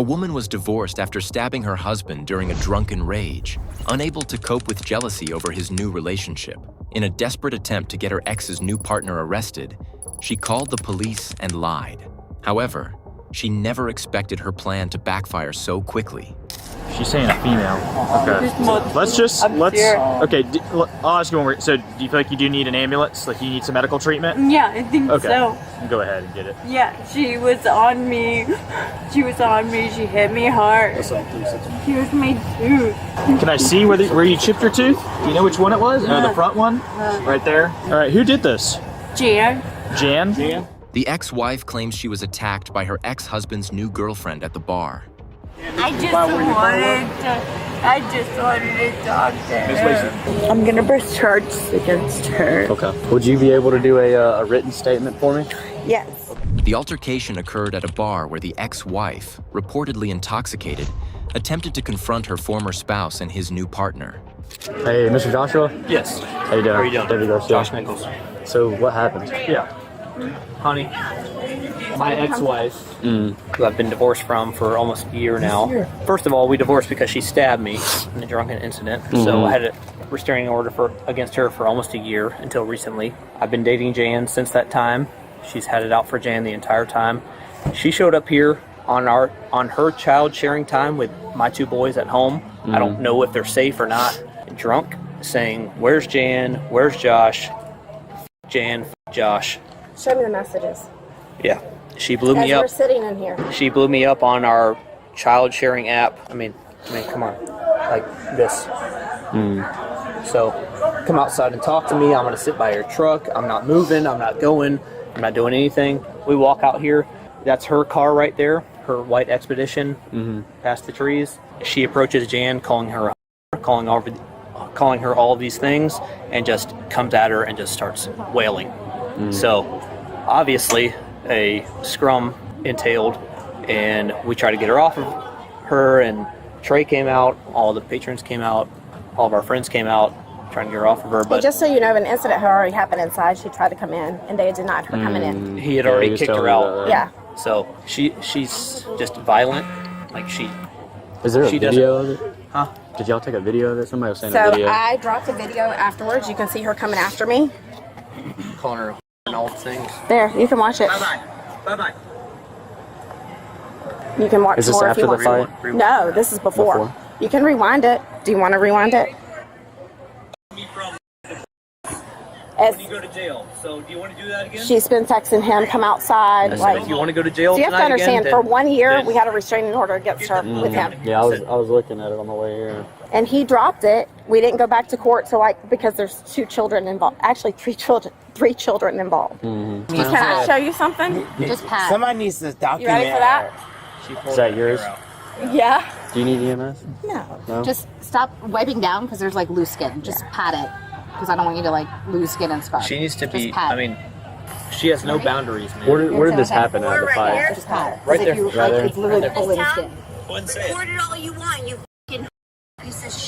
A woman was divorced after stabbing her husband during a drunken rage, unable to cope with jealousy over his new relationship. In a desperate attempt to get her ex's new partner arrested, she called the police and lied. However, she never expected her plan to backfire so quickly. She's saying a female. Okay. Let's okay, I'll ask you one more. So do you feel like you do need an ambulance? Like you need some medical treatment? Yeah, I think so. Go ahead and get it. Yeah, she was on me. She hit me hard. She was my tooth. Can I see where you chipped your tooth? Do you know which one it was? The front one? Right there? All right, who did this? Jan. Jan? The ex-wife claims she was attacked by her ex-husband's new girlfriend at the bar. I just wanted to talk to her. I'm gonna press charges against her. Okay. Would you be able to do a written statement for me? Yes. The altercation occurred at a bar where the ex-wife, reportedly intoxicated, attempted to confront her former spouse and his new partner. Hey, Mr. Joshua? Yes. How you doing? How are you doing? David Garcia. Josh Nichols. So what happened? Yeah. Honey, my ex-wife, who I've been divorced from for almost a year now. First of all, we divorced because she stabbed me in a drunken incident. So I had a restraining order against her for almost a year until recently. I've been dating Jan since that time. She's had it out for Jan the entire time. She showed up here on her child sharing time with my two boys at home. I don't know if they're safe or not. Drunk, saying, "Where's Jan? Where's Josh? Jan, Josh." Show me the messages. Yeah, she blew me As up. we're sitting in here. She blew me up on our child sharing app. I mean, come on, like this. So, come outside and talk to me. I'm gonna sit by your truck. I'm not moving. I'm not going. I'm not doing anything. We walk out here. That's her car right there. Her white Expedition. Past the trees. She approaches Jan, calling her all these things, and just comes at her and just starts wailing. So, obviously, a scrum entailed, and we tried to get her off of her, and Trey came out, all the patrons came out, all of our friends came out, trying to get her off of her. But just so you know, an incident had already happened inside. She tried to come in, and they denied her coming in. he had already kicked her out. Yeah. So, she's just violent. Like, Is there a video of it? Huh? Did y'all take a video of it? Somebody was saying a So video. I dropped a video afterwards. You can see her coming after me. Calling her and all the things. There, you can watch it. Bye-bye. You can watch Is this more if after you the want. fight? No, this is before. You can rewind it. Do you want to rewind it? When you go to jail. So, do you want to do that again? She's been texting him, come outside. If you want to go to jail So you have to tonight understand, again, for 1 year, then- we had a restraining order against her with him. Yeah, I was looking at it on the way here. And he dropped it. We didn't go back to court, because there's 2 children involved. Actually, 3 children involved. Can I show you something? Just pat. Somebody needs to document. You ready for that? Is that yours? Yeah. Do you need EMS? No. Just stop wiping down because there's like loose skin. Just pat it because I don't want you to like lose skin and scar. She needs to Just be, pat. I mean, she has no boundaries, man. Where did this happen at the fight? Just pat it. Right As if there. you, Right like, there. It's literally pulling the skin. Record it all you want, you fucking piece of shit.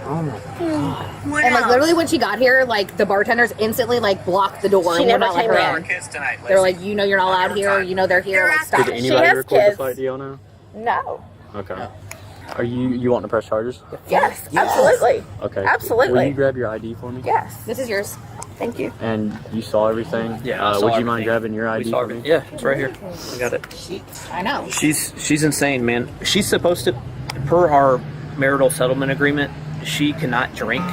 And like literally when she got here, like the bartenders instantly like blocked the door She and would never not let came her in. in. Kids tonight. They're like, you know, you're not allowed here. You know, they're here. Like, stop. Did She anybody has record the kids. fight? Do y'all know? No. Okay. Are you wanting to press charges? Yes, absolutely. Okay. Absolutely. Will you grab your ID for me? Yes. This is yours. Thank you. And you saw everything? Yeah, I saw would you mind everything. grabbing your We ID saw for me? everything. Yeah, it's right here. I got it. I know. She's insane, man. She's supposed to, per our marital settlement agreement, she cannot drink.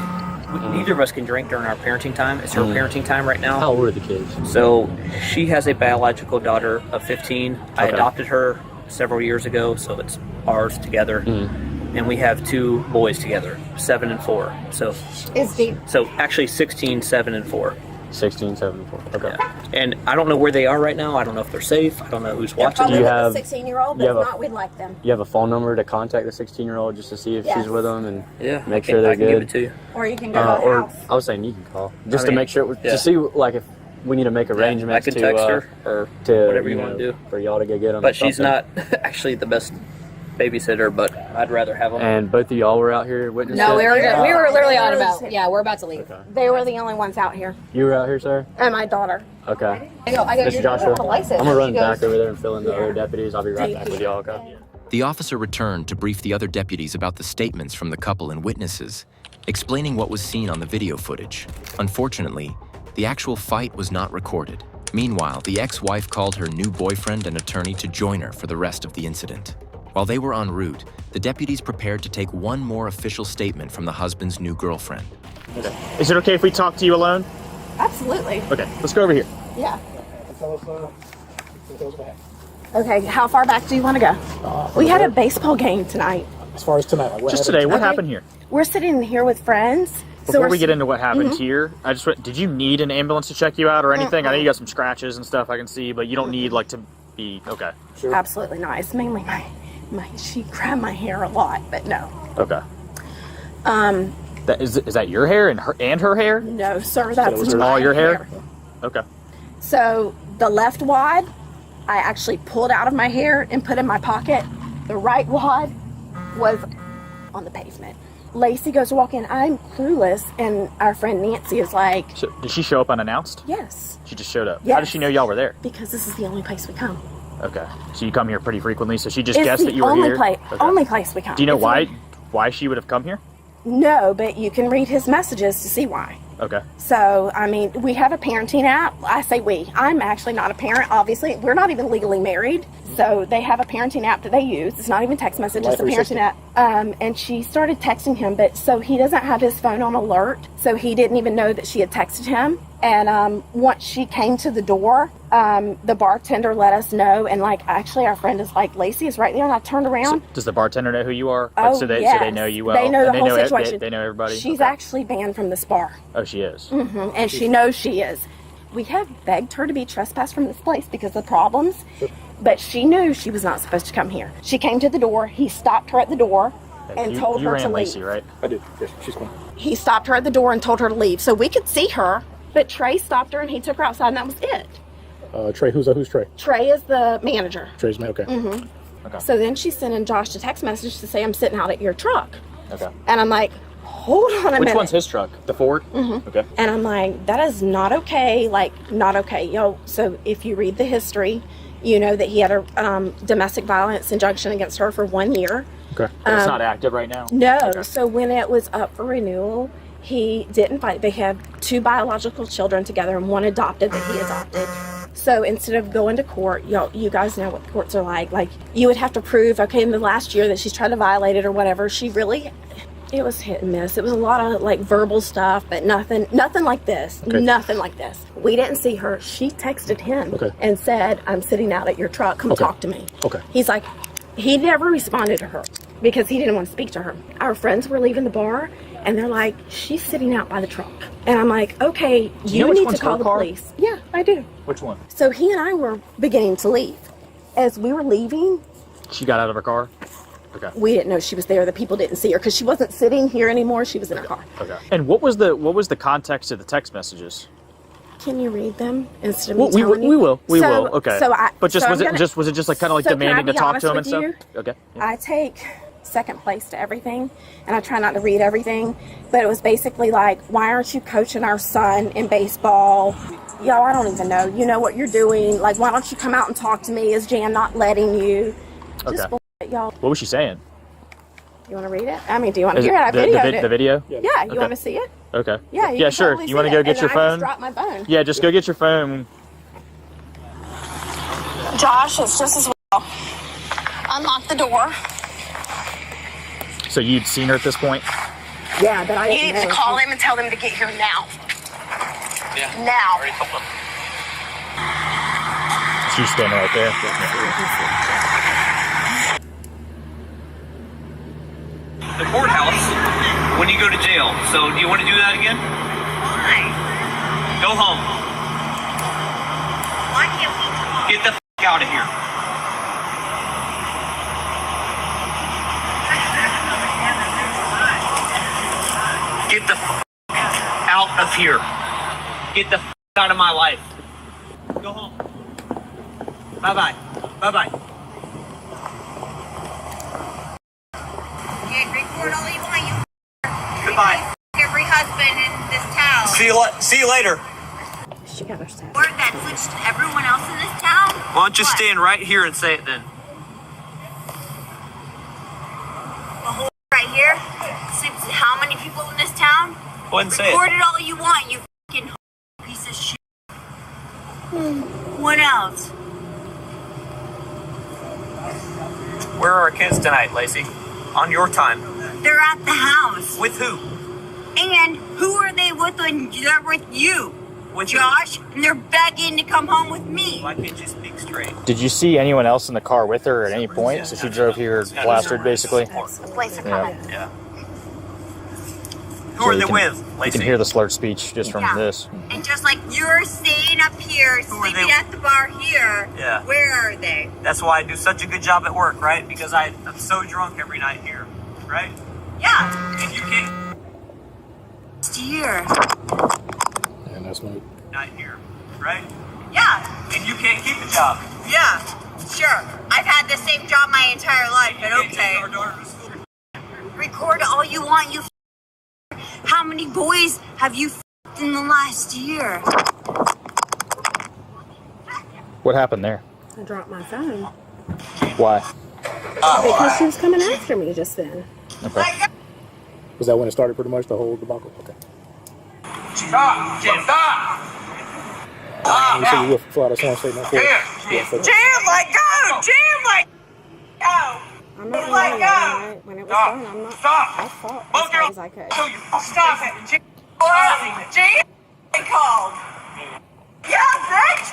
Neither of us can drink during our parenting time. It's her parenting time right now. How old are the kids? So she has a biological daughter of 15. I Okay. adopted her several years ago, so it's ours together. And we have 2 boys together, 7 and 4. So Is the actually 16, 7, and 4. 16, 7, 4. Okay. And I don't know where they are right now. I don't know if they're safe. I don't know who's watching. Probably you with have- a 16-year-old, you but have if a- not, we'd like them. You have a phone number to contact the 16-year-old just to see if Yes. she's with them and Yeah, make I sure can, they're I can good. give it to you. Or you can go to the Or house. I was saying you can call just I to mean, make sure yeah. to see like if we need to make arrangements I can to text her or to whatever you want to do. for y'all to go get them. But she's not actually the best babysitter, but I'd rather have them. And both of y'all were out here witnessing. no, we were literally on Literally about. Yeah, we're about to leave. Okay. They were the only ones out here. You were out here, sir. And my daughter. Okay. I go. Mr. Joshua, The license. I'm gonna run She goes, back over there and fill in the other deputies. I'll be right back with y'all. Okay. The officer returned to brief the other deputies about the statements from the couple and witnesses, explaining what was seen on the video footage. Unfortunately, the actual fight was not recorded. Meanwhile, the ex-wife called her new boyfriend and attorney to join her for the rest of the incident. While they were en route, the deputies prepared to take one more official statement from the husband's new girlfriend. Okay. Is it okay if we talk to you alone? Absolutely. Okay, let's go over here. Yeah. Okay, how far back do you want to go? We had a baseball game tonight. As far as tonight, like Just today, what happened here? We're sitting here with friends. Before we get into what happened here, did you need an ambulance to check you out or anything? I know you got some scratches and stuff I can see, but you don't need like to be, okay. Sure. Absolutely not. It's mainly she grabbed my hair a lot, but no. Okay. Is that your hair and her hair? No, sir, that's my all your hair? Okay. So the left wad, I actually pulled out of my hair and put in my pocket. The right wad was on the pavement. Lacey goes to walk in. I'm clueless, and our friend Nancy is like... So, did she show up unannounced? Yes. She just showed up? Yes. How did she know y'all were there? Because this is the only place we come. Okay. So you come here pretty frequently, so she just guessed that you were here? Okay. Only place we come. Do you know why she would have come here? No, but you can read his messages to see why. Okay. So, I mean, we have a parenting app. I say we. I'm actually not a parent, obviously. We're not even legally married. So they have a parenting app that they use. It's not even text message, it's a parenting app. And she started texting him, but so he doesn't have his phone on alert. So he didn't even know that she had texted him. And once she came to the door, the bartender let us know. And like, actually our friend is like, Lacey is right there. And I turned around. So does the bartender know who you are? Oh, so they know you well? They know the whole situation. They know everybody? She's actually banned from this bar. Oh, she is? Mm-hmm. And she knows she is. We have begged her to be trespassed from this place because of problems. But she knew she was not supposed to come here. She came to the door. He stopped her at the door and told her to leave. You ran Lacey, right? I did. Yes, she's fine. He stopped her at the door and told her to leave. So we could see her, but Trey stopped her and he took her outside and that was it. Trey, who's Trey? Trey is the manager. Trey's man, okay. Mm-hmm. Okay. So then she's sending Josh a text message to say, I'm sitting out at your truck. Okay. And I'm like, hold on a minute. Which one's his truck? The Ford? Mm-hmm. Okay. And I'm like, that is not okay. Like, not okay. Yo, so if you read the history, you know that he had a domestic violence injunction against her for 1 year. Okay. It's not active right now? No. Okay. So when it was up for renewal, he didn't fight. They have 2 biological children together and 1 adopted that he adopted. So instead of going to court, you guys know what courts are like. Like, you would have to prove, okay, in the last year that she's tried to violate it or whatever. She really... It was hit and miss. It was a lot of like verbal stuff, but nothing like this. Okay. Nothing like this. We didn't see her. She texted him and said, I'm sitting out at your truck. Come talk to me. Okay. He's like, he never responded to her because he didn't want to speak to her. Our friends were leaving the bar and they're like, she's sitting out by the truck. And I'm like, okay, you need to call the police. Yeah, I do. Which one? So he and I were beginning to leave. As we were leaving, she got out of her car? Okay. We didn't know she was there. The people didn't see her because she wasn't sitting here anymore. She was in a car. Okay. And what was the context of the text messages? Can you read them instead of me telling you? We will. Okay. So was it just like kind of like demanding to talk to him and stuff? Okay. Yeah. I take second place to everything, and I try not to read everything. But it was basically like, why aren't you coaching our son in baseball? Yo, I don't even know. You know what you're doing. Like, why don't you come out and talk to me? Is Jan not letting you? Okay. Y'all. What was she saying? You want to read it? I mean, do you want to hear it? I videoed it. The video? Yeah, you want to see it? Okay. Yeah, yeah, sure. Totally you want to go get your phone? I just dropped my phone. Yeah, just go get your phone. Josh, it's just as well. Unlock the door. So you'd seen her at this point? Yeah, but I didn't know. You need to call him and tell him to get here now. Yeah. Now. She's standing right there. The courthouse when you go to jail. So do you want to do that again? Why? Go home. Why can't we talk? Get the out of here. Get the out of here. Get the out of my life. Go home. Bye-bye. Bye-bye. Record all you want, you. Goodbye. Every husband in this town. See you later. She got her set. Word that switched to everyone else in this town. Why don't you stand right here and say it then? Go ahead and say Record it. it all you want, you fucking piece of shit. What else? Where are our kids tonight, Lacey? On your time. They're at the house. With who? And who are they with when they're with you? With Josh, and they're begging to come home with me. Why can't you speak straight? Did you see anyone else in the car with her at any point? So she drove here plastered, basically. The police are coming. Yeah. Who So are you they can- with, You Lacey? can hear the slurred speech just from Yeah. this. And just like you're staying up here, Who are sleeping they- at the bar here, Yeah. where are they? That's why I do such a good job at work, right? Because I'm so drunk every night here, right? Yeah. And you can't Here. And that's my. night here, right? Yeah. And you can't keep a job. Yeah. Sure. I've had the same job my entire life, but You can't okay. take our daughter to school. Record all you want, you How many boys have you in the last year? What happened there? I dropped my phone Why? because she was coming after me just then. Okay. Was that when it started pretty much, the whole debacle? Okay. Stop! Jim, stop! You said you were Florida Swan State, not Florida. Yeah, so- Jim, let go! Jim, let go! I'm not Let lying. go! When it was done, I'm not. Stop! I fought as hard as I could. Stop it! Jim. Jim, called. Yeah, bitch!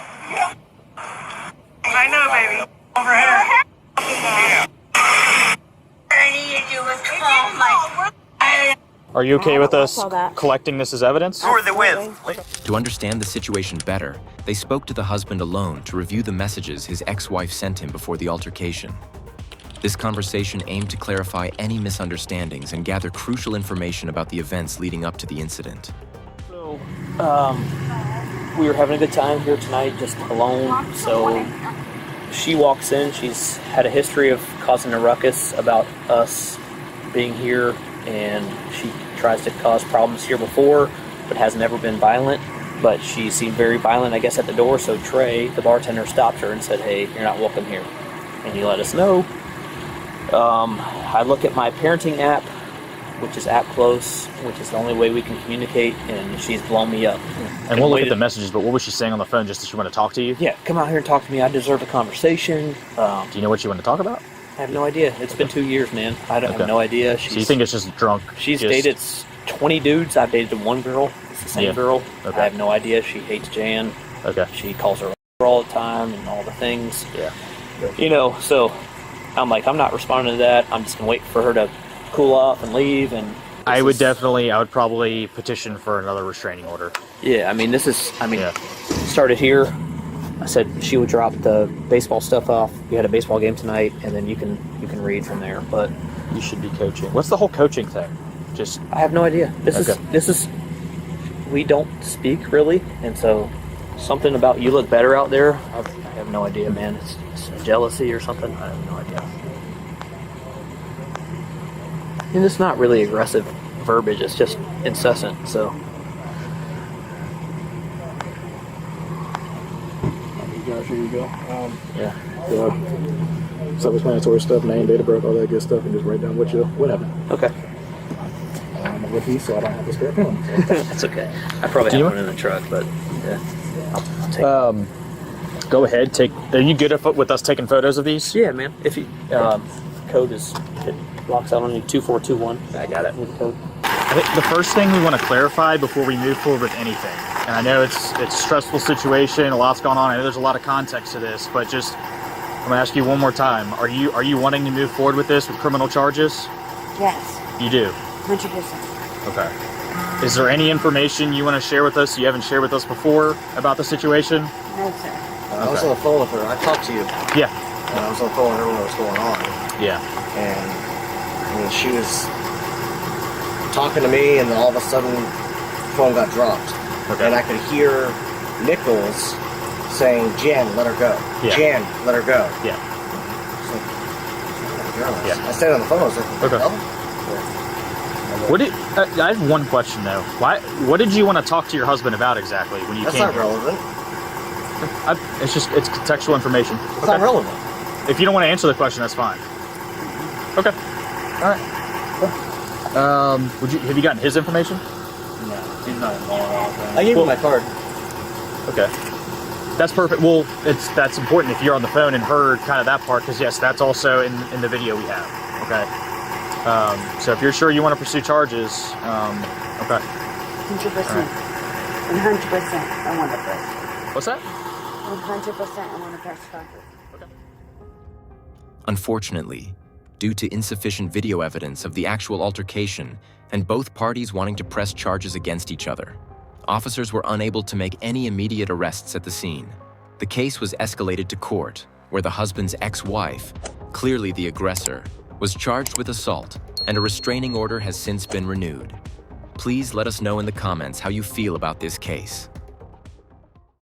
I know, baby. Over here. I needed you was call my... Are you okay with I us saw that. collecting this as evidence? Who are they with? To understand the situation better, they spoke to the husband alone to review the messages his ex-wife sent him before the altercation. This conversation aimed to clarify any misunderstandings and gather crucial information about the events leading up to the incident. So, we were having a good time here tonight, just alone. So she walks in. She's had a history of causing a ruckus about us being here, and she tries to cause problems here before, but has never been violent. But she seemed very violent, I guess, at the door. So Trey, the bartender, stopped her and said, "Hey, you're not welcome here." And he let us know. I look at my parenting app, which is App Close, which is the only way we can communicate, and she's blown me up. And we'll look at the messages, but what was she saying on the phone just that she wanted to talk to you? Yeah, come out here and talk to me. I deserve a conversation. Do you know what you want to talk about? I have no idea. It's been 2 years, man. I Okay. have no idea. So you think it's just drunk? She's just- dated 20 dudes. I've dated one girl. It's the same Yeah. girl. Okay. I have no idea. She hates Jan. Okay. She calls her all the time and all the things. Yeah. You know, so I'm like, I'm not responding to that. I'm just going to wait for her to cool off and leave. And I would probably petition for another restraining order. Yeah, I mean, Yeah. started here. I said she would drop the baseball stuff off. We had a baseball game tonight, and then you can read from there. But You should be coaching. What's the whole coaching thing? Just I have no idea. This Okay. is we don't speak really, and so something about you look better out there. I have no idea, man. It's jealousy or something. I have no idea. And it's not really aggressive verbiage. It's just incessant. So Josh, here you go. yeah. Self-explanatory stuff, name, date of birth, all that good stuff, and just write down what happened. Okay. With these, so I don't have to spare pen. That's okay. I probably Do you have one in the truck, but yeah. I'll take go ahead. Are you good with us taking photos of these? Yeah, man. If you code is it locks out on you 2421. I got it. Code. I think the first thing we want to clarify before we move forward with anything, and I know it's a stressful situation, a lot's going on. I know there's a lot of context to this, but just I'm gonna ask you one more time: Are you wanting to move forward with this with criminal charges? Yes, You do. 100%. Okay. Is there any information you want to share with us you haven't shared with us before about the situation? No, sir. I was on the phone with her. I talked to you. Yeah. And I was on the phone with her when it was going on. Yeah. And I mean, she was talking to me, and all of a sudden, the phone got dropped. Okay. And I could hear Nichols saying, "Jen, let her go. Yeah. Jen, let her go." Yeah. It's like, oh, Yeah. I stayed on the phone. I was like, Okay. "Oh." I have one question though. What did you want to talk to your husband about exactly when you That's came not here? relevant. It's contextual information. It's not relevant. If you don't want to answer the question, that's fine. Okay. All right. Have you gotten his information? No, he's not involved. I gave him my card. Okay. That's perfect. Well, that's important if you're on the phone and heard kind of that part, because yes, that's also in the video we have. Okay. So if you're sure you want to pursue charges, okay. 100%. 100%. I want to press. What's that? 100%. I want to press charges. Okay. Unfortunately, due to insufficient video evidence of the actual altercation and both parties wanting to press charges against each other, officers were unable to make any immediate arrests at the scene. The case was escalated to court, where the husband's ex-wife, clearly the aggressor, was charged with assault, and a restraining order has since been renewed. Please let us know in the comments how you feel about this case.